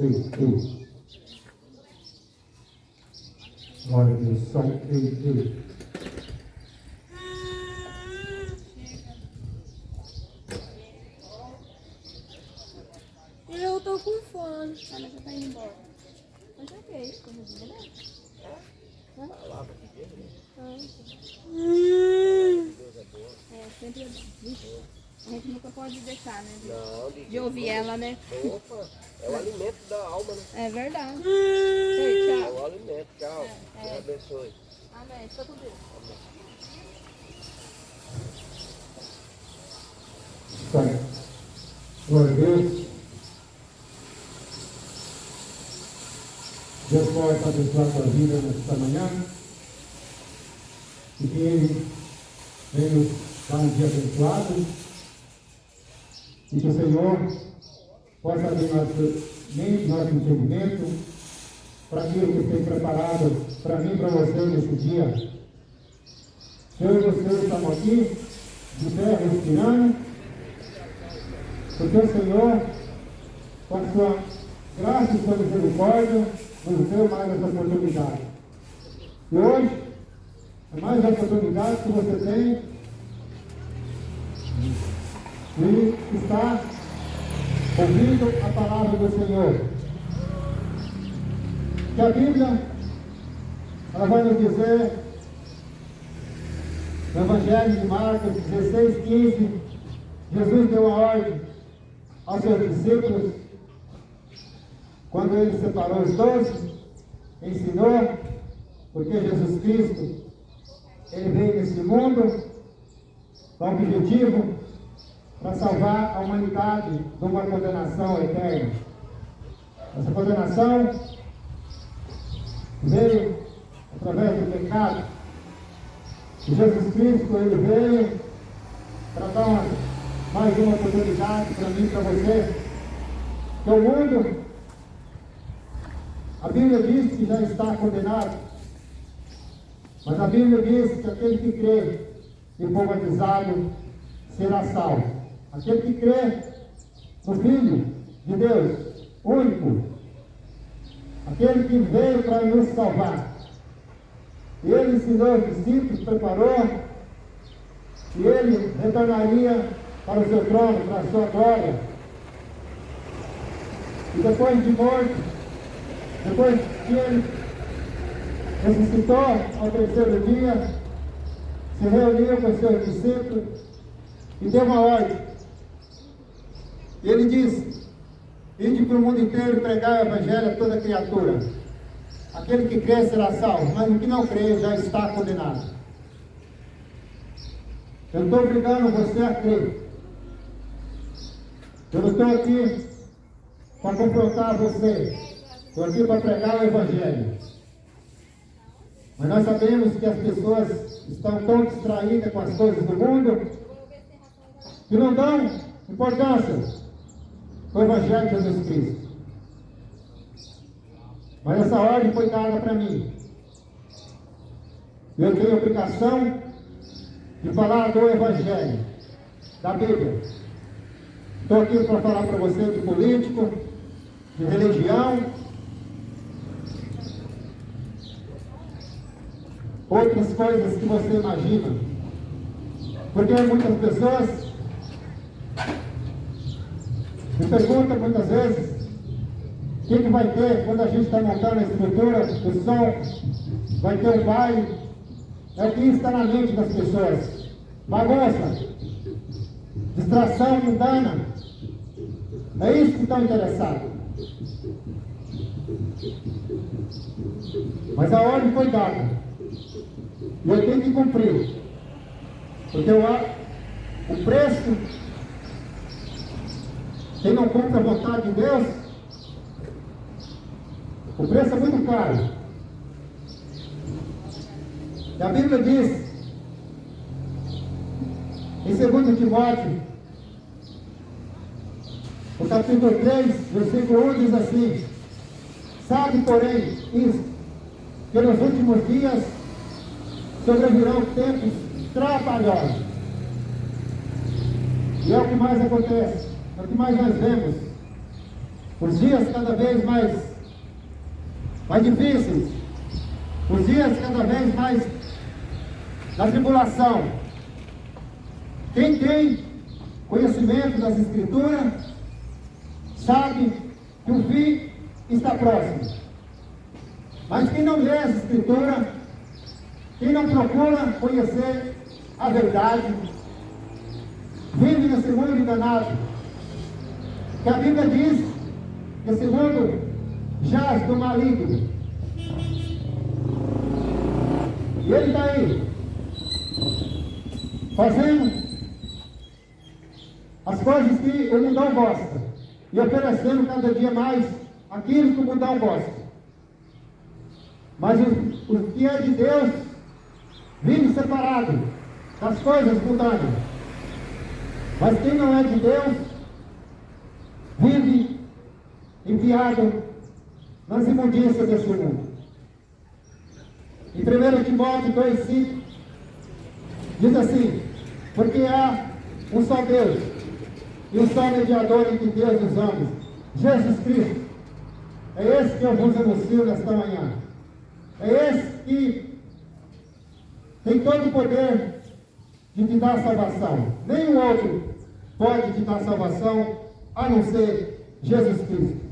ei. Glória a Deus, só ei. Eu tô com fome. Ah, mas você tá indo embora. Mas ok, corrigida, né? É, sempre é bom. Vixe, a gente nunca pode deixar, né? De ouvir ela, né? Opa, é o alimento da alma, né? É verdade. Ei, É tchau. o alimento, tchau. Deus abençoe. Amém. Fica com Deus. Glória a Deus. Deus pode abençoar a tua vida nesta manhã. E que Ele venha nos dar um dia abençoado. E que o Senhor possa abrir nossa mente, nosso entendimento, para aquilo que tem preparado para mim e para você nesse dia. Eu e você estamos aqui, de pé, respirando, porque o Senhor, com a sua graça e sua misericórdia, nos deu mais essa oportunidade. E hoje, é mais uma oportunidade que você tem de estar ouvindo a palavra do Senhor. Que a Bíblia, ela vai nos dizer, no Evangelho de Marcos 16:15, Jesus deu a ordem aos seus discípulos, quando ele separou os 12, ensinou, porque Jesus Cristo, ele veio nesse mundo com o objetivo para salvar a humanidade de uma condenação eterna. Essa condenação veio através do pecado. E Jesus Cristo, ele veio para dar mais uma oportunidade para mim e para você. Que o mundo, a Bíblia diz que já está condenado, mas a Bíblia diz que aquele que crê e for batizado será salvo. Aquele que crê no Filho de Deus, único, aquele que veio para nos salvar. E ele ensinou os discípulos, preparou, e ele retornaria para o seu trono, para a sua glória. E depois de morto, depois que ele ressuscitou ao terceiro dia, se reuniu com os seus discípulos e deu uma ordem. E ele disse: ide para o mundo inteiro pregar o evangelho a toda criatura. Aquele que crê será salvo, mas o que não crê já está condenado. Eu estou obrigando você a crer. Eu não estou aqui para confrontar você. Estou aqui para pregar o evangelho. Mas nós sabemos que as pessoas estão tão distraídas com as coisas do mundo que não dão importância ao evangelho de Jesus Cristo. Mas essa ordem foi dada para mim. Eu tenho a obrigação de falar do evangelho, da Bíblia. Estou aqui para falar para você de político, de religião, outras coisas que você imagina. Porque muitas pessoas me perguntam muitas vezes o que vai ter quando a gente está montando a estrutura, o som, vai ter um baile. É o que está na mente das pessoas. Bagunça, distração mundana. É isso que estão interessados. Mas a ordem foi dada. E eu tenho que cumprir. Porque o preço, quem não cumpre a vontade de Deus, o preço é muito caro. E a Bíblia diz, em 2 Timóteo, no capítulo 3, versículo 1, diz assim: sabe, porém, isso, que nos últimos dias sobrevirão tempos trabalhosos. E é o que mais acontece, é o que mais nós vemos. os dias cada vez mais difíceis, os dias cada vez mais da tribulação. Quem tem conhecimento das Escrituras sabe que o fim está próximo. Mas quem não lê as Escrituras, quem não procura conhecer a verdade, vive nesse mundo enganado. Que a Bíblia diz que esse mundo jaz do maligno. E ele está aí, fazendo as coisas que o mundão gosta e oferecendo cada dia mais aquilo que o mundão gosta. Mas o que é de Deus vive separado das coisas mundanas. Mas quem não é de Deus vive enfiado nas imundícias desse mundo. Em 1 Timóteo 2,5 diz assim: porque há um só Deus e um só mediador entre Deus e os homens, Jesus Cristo. É esse que eu vos anuncio nesta manhã. É esse que tem todo o poder de te dar salvação. Nenhum outro pode te dar salvação a não ser Jesus Cristo.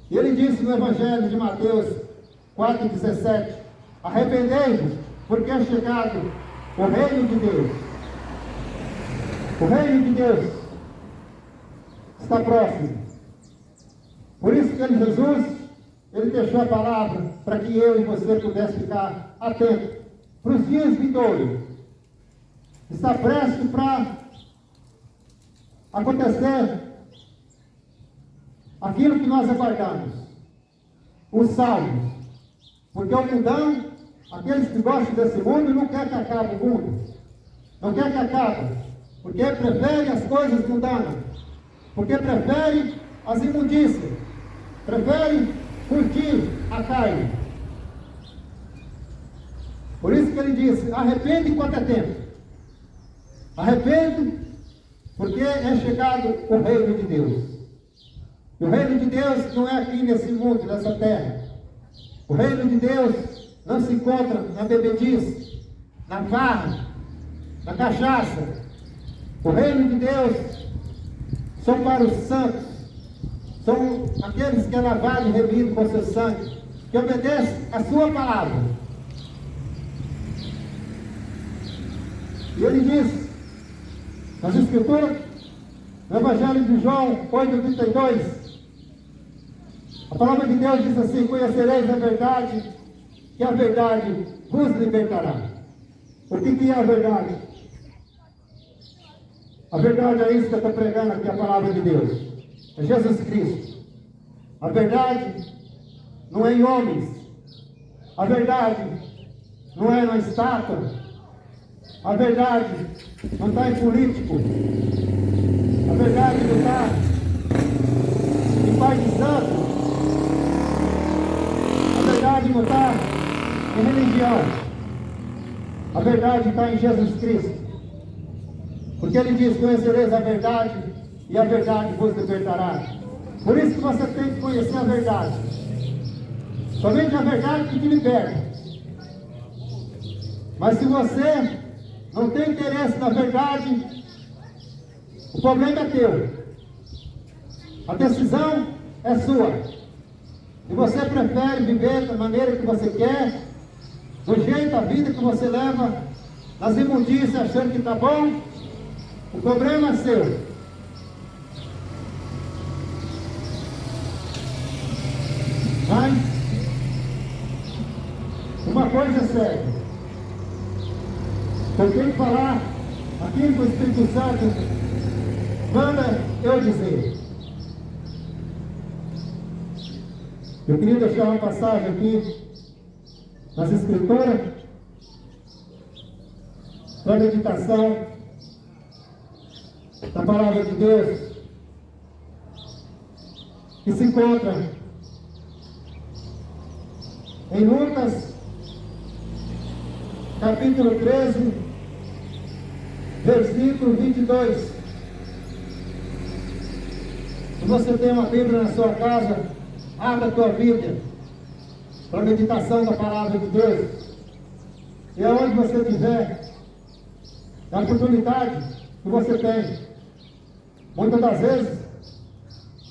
E ele disse no Evangelho de Mateus 4,17: arrependei-vos, porque é chegado o reino de Deus. O reino de Deus está próximo. Por isso que Jesus, ele deixou a palavra para que eu e você pudesse ficar atentos para os dias vindouros. Está prestes para acontecer aquilo que nós aguardamos, os salvos. Porque o mundão, aqueles que gostam desse mundo, não quer que acabe o mundo, não quer que acabe, porque prefere as coisas mundanas, porque prefere as imundícias, prefere curtir a carne. Por isso que ele disse: arrepende enquanto é tempo. Arrepende, porque é chegado o reino de Deus. E o reino de Deus não é aqui nesse mundo, nessa terra. O reino de Deus não se encontra na bebedice, na farra, na cachaça. O reino de Deus são para os santos, são aqueles que é lavado e remido com seu sangue, que obedecem a sua palavra. E ele diz nas Escrituras, no Evangelho de João 8,32, a palavra de Deus diz assim: conhecereis a verdade, que a verdade vos libertará. O que é a verdade? A verdade é isso que eu estou pregando aqui, a palavra de Deus. É Jesus Cristo. A verdade não é em homens. A verdade não é na estátua. A verdade não está em político. A verdade não está em pai de santo. A verdade não está em religião. A verdade está em Jesus Cristo. Porque ele diz: conhecereis a verdade e a verdade vos libertará. Por isso que você tem que conhecer a verdade. Somente a verdade que te liberta. Mas se você não tem interesse na verdade, o problema é teu. A decisão é sua. E você prefere viver da maneira que você quer, do jeito da vida que você leva, nas imundícias, achando que está bom, o problema é seu. Mas uma coisa é certa: eu tenho que falar aquilo que o Espírito Santo manda eu dizer. Eu queria deixar uma passagem aqui nas Escrituras para a meditação da palavra de Deus, que se encontra em Lucas capítulo 13, versículo 22. você tem uma Bíblia na sua casa, abra a tua Bíblia para a meditação da palavra de Deus. E aonde você estiver, a oportunidade que você tem. Muitas das vezes,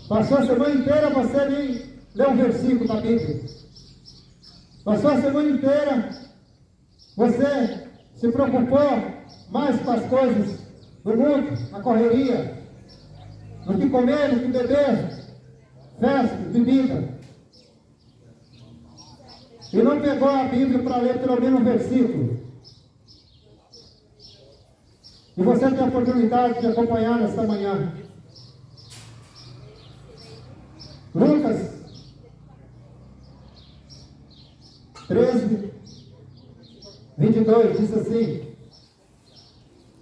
passou a semana inteira, você nem leu um versículo da Bíblia. Passou a semana inteira, você se preocupou mais com as coisas do mundo, na correria, no que comer, no que beber, festa, bebida. E não pegou a Bíblia para ler pelo menos um versículo. E você tem a oportunidade de acompanhar nesta manhã. Lucas 13, 22 diz assim: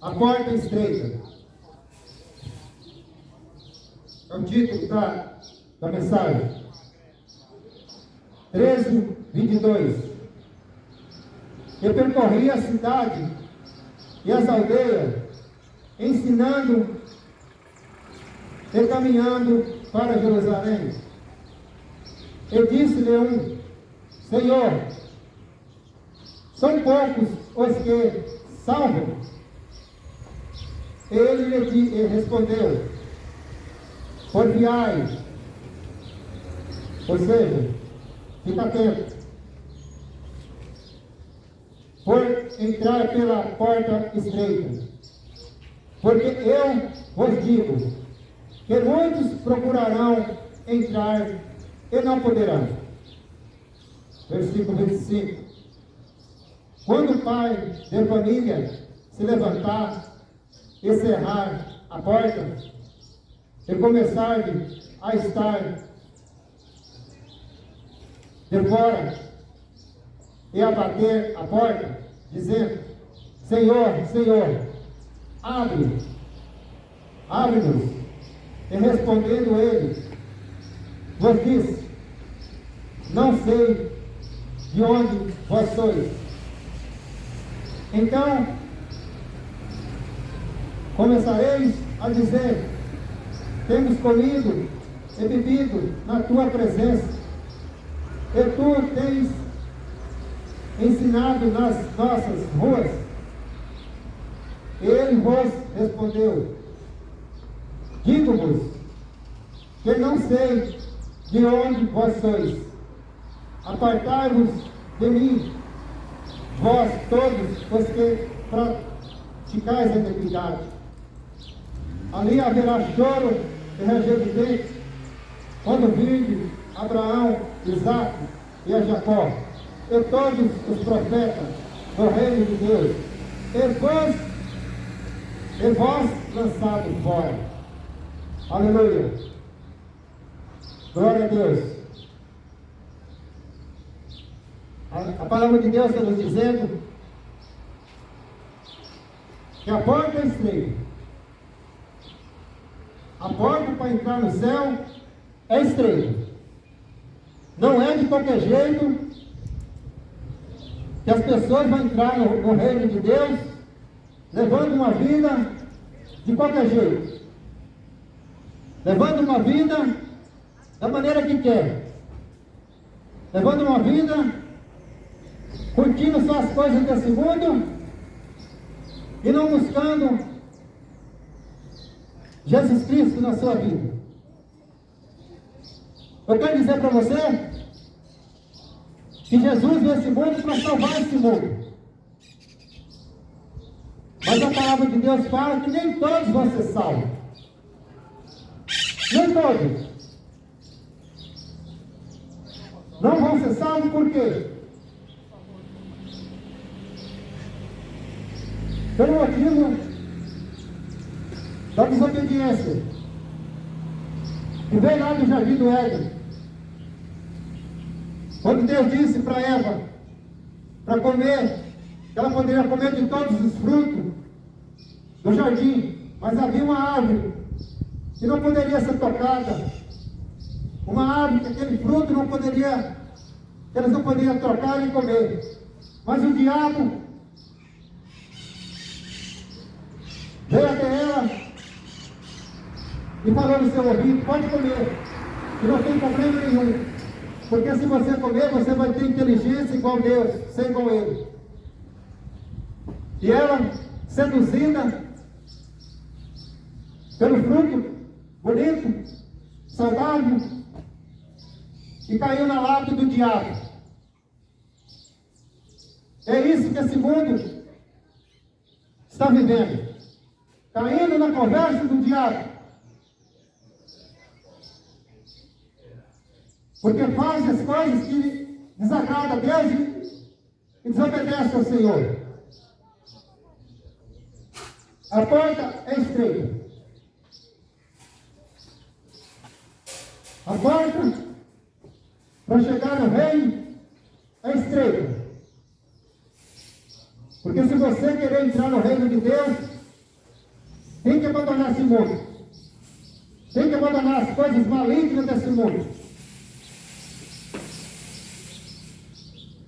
a porta é estreita. É o título da mensagem. 13, 22. Eu percorri a cidade e as aldeias, ensinando e caminhando para Jerusalém. E disse-lhe um: Senhor, são poucos os que salvam? Ele lhe respondeu: porfiai, ou seja, fica atento, por entrar pela porta estreita, porque eu vos digo que muitos procurarão entrar e não poderão. Versículo 25. Quando o pai de família se levantar e cerrar a porta, e começar a estar de fora e a bater a porta, dizendo: Senhor, Senhor, abre-nos. E respondendo ele, vos disse: não sei de onde vós sois. Então começareis a dizer: temos comido e bebido na tua presença, e tu tens ensinado nas nossas ruas. Ele vos respondeu: digo-vos que não sei de onde vós sois. Apartai-vos de mim, vós todos os que praticais a iniquidade. Ali haverá choro e ranger de dentes, quando virdes Abraão, Isaque e a Jacó, e todos os profetas do reino de Deus, e vós lançados fora. Aleluia. Glória a Deus. A palavra de Deus está nos dizendo que a porta é estreita. A porta para entrar no céu é estreita. Não é de qualquer jeito que as pessoas vão entrar no reino de Deus levando uma vida de qualquer jeito, levando uma vida da maneira que quer, levando uma vida curtindo só as coisas desse mundo e não buscando Jesus Cristo na sua vida. Eu quero dizer para você que Jesus veio a esse mundo para salvar esse mundo. Mas a palavra de Deus fala que nem todos vão ser salvos. Nem todos. Não vão ser salvos por quê? Pelo motivo da desobediência que veio lá do jardim do Éden, quando Deus disse para Eva para comer, que ela poderia comer de todos os frutos do jardim, mas havia uma árvore que não poderia ser tocada, uma árvore que aquele fruto não poderia, que eles não poderiam tocar nem comer. Mas o diabo veio até ela e falou no seu ouvido: pode comer, e não tem problema nenhum, porque se você comer, você vai ter inteligência igual Deus, ser igual Ele. E ela, seduzida pelo fruto bonito, saudável, e caiu na lápide do diabo. É isso que esse mundo está vivendo, caindo na conversa do diabo, porque faz as coisas que desagradam a Deus e desobedece ao Senhor. A porta é estreita. A porta para chegar no reino é estreita. Porque se você querer entrar no reino de Deus, tem que abandonar esse mundo. Tem que abandonar as coisas malignas desse mundo.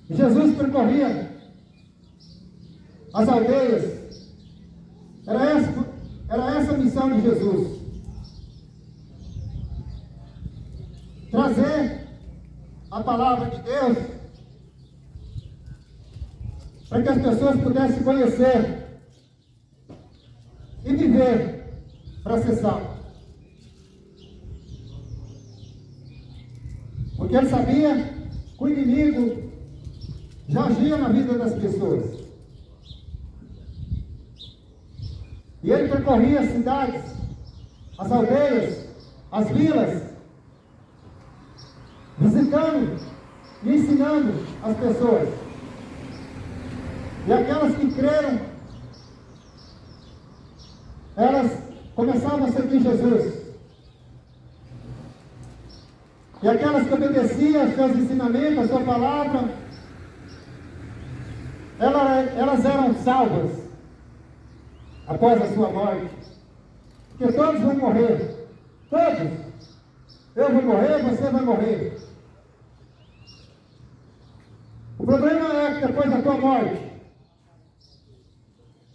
Jesus percorria as aldeias. Era essa a missão de Jesus. Trazer a palavra de Deus para que as pessoas pudessem conhecer e viver para ser salvo. Porque ele sabia que o inimigo já agia na vida das pessoas. E ele percorria as cidades, as aldeias, as vilas, visitando e ensinando as pessoas. E aquelas que creram, elas começavam a seguir Jesus. E aquelas que obedeciam aos seus ensinamentos, a sua palavra, elas eram salvas após a sua morte. Porque todos vão morrer. Todos. Eu vou morrer, você vai morrer. O problema é que depois da tua morte,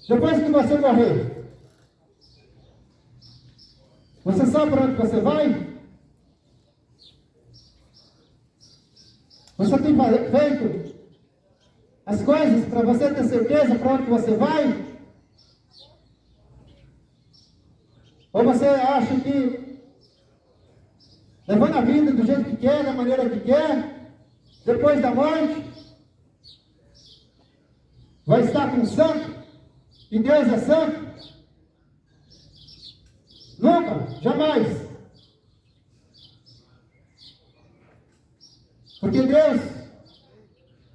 depois que você morrer, você sabe para onde você vai? Você tem feito as coisas para você ter certeza para onde você vai? Ou você acha que, levando a vida do jeito que quer, da maneira que quer, depois da morte, vai estar com o santo? E Deus é santo? Nunca, jamais. Porque Deus,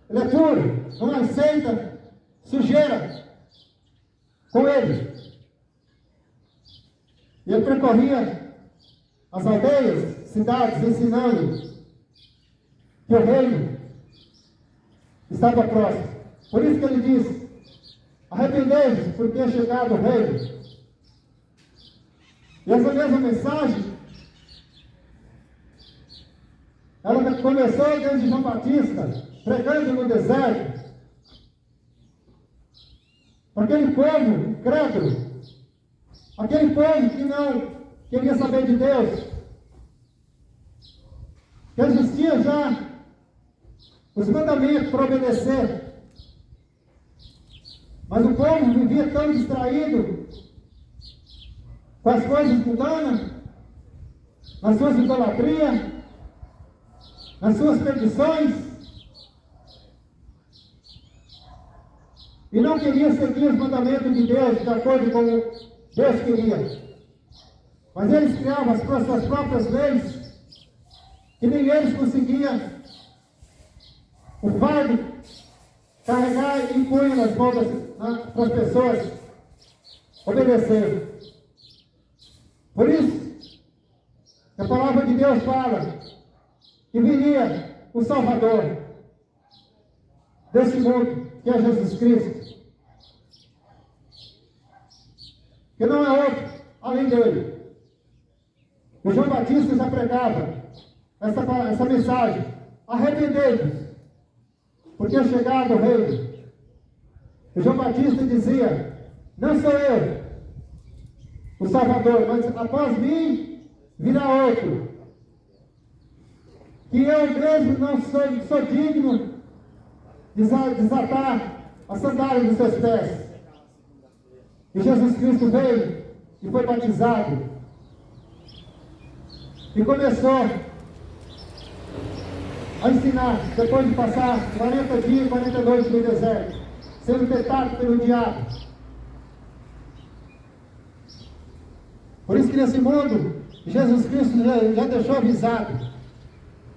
Ele é puro, não aceita sujeira com Ele. E Ele percorria as aldeias, cidades, ensinando que o reino estava próximo. Por isso que Ele diz: arrependei-vos, porque é chegado o reino. E essa mesma mensagem, ela começou desde João Batista, pregando no deserto, para aquele povo incrédulo, aquele povo que não queria saber de Deus, que existia já os mandamentos para obedecer. Mas o povo vivia tão distraído com as coisas mundanas, nas suas idolatrias, nas suas perdições, e não queria seguir os mandamentos de Deus de acordo com Deus queria. Mas eles criavam as suas próprias leis, que nem eles conseguiam o fardo carregar e impor nas mãos para as pessoas obedecer. Por isso, a palavra de Deus fala que viria o Salvador desse mundo, que é Jesus Cristo, que não é outro além dele. O João Batista já pregava essa mensagem: arrependei-vos, porque é chegado o reino. O João Batista dizia: não sou eu o Salvador, mas após mim virá outro, que eu mesmo não sou digno de desatar a sandália dos seus pés. E Jesus Cristo veio e foi batizado. E começou a ensinar, depois de passar 40 dias e 40 noites no deserto, sendo tentado pelo diabo. Por isso que nesse mundo, Jesus Cristo já deixou avisado.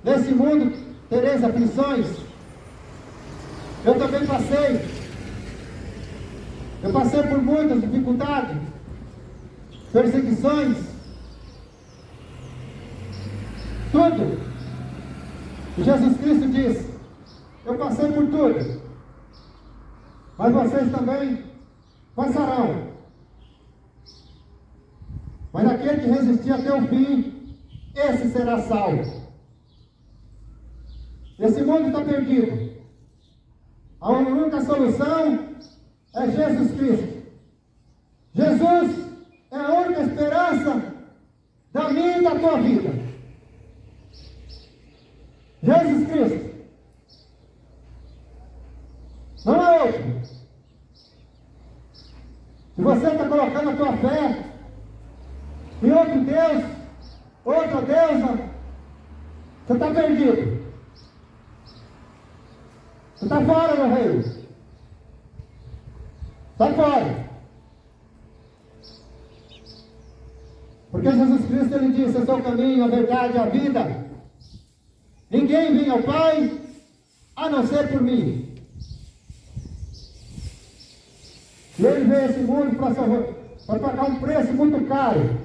Nesse mundo tereis aflições. Eu também passei. Eu passei por muitas dificuldades, perseguições, tudo. E Jesus Cristo disse: eu passei por tudo, mas vocês também passarão. Mas aquele que resistir até o fim, esse será salvo. Esse mundo está perdido. A única solução é Jesus Cristo. Jesus é a única esperança da minha e da tua vida. Jesus Cristo. Não é outro. Se você está colocando a tua fé em outro Deus, outra deusa, você está perdido. Você está fora, meu rei. Está fora. Porque Jesus Cristo, ele disse: eu sou o caminho, a verdade e a vida. Ninguém vem ao Pai a não ser por mim. E ele veio a esse mundo para pagar um preço muito caro,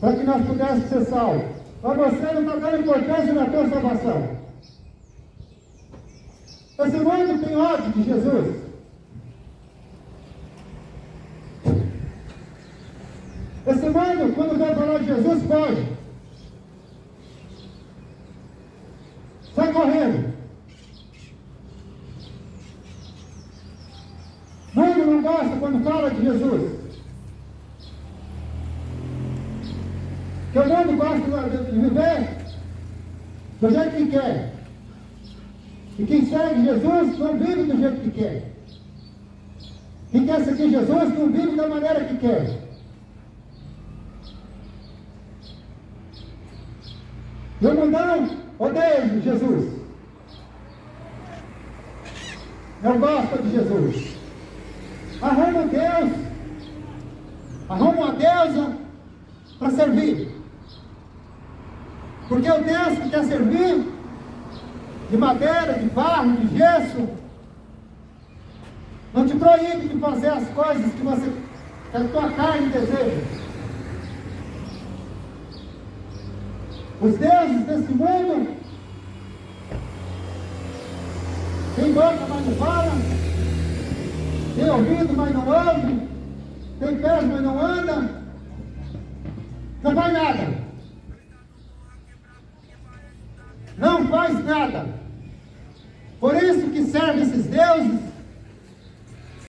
para que nós pudéssemos ser salvos. Mas você não está dando importância na tua salvação. Esse mundo tem ódio de Jesus. Esse mundo, quando vai falar de Jesus, foge. Sai correndo. O mundo não gosta quando fala de Jesus. Porque o mundo gosta de viver do jeito que quer. E quem segue Jesus não vive do jeito que quer. Quem quer seguir Jesus não vive da maneira que quer. E o mundão odeia Jesus. Não gosta de Jesus. Arruma um Deus, arruma uma deusa para servir. Porque o Deus que quer servir de madeira, de barro, de gesso, não te proíbe de fazer as coisas que a tua carne deseja. Os deuses desse mundo tem boca, mas não fala, tem ouvido, mas não ouve, tem pés, mas não anda, não faz nada. Não faz nada. Por isso que serve esses deuses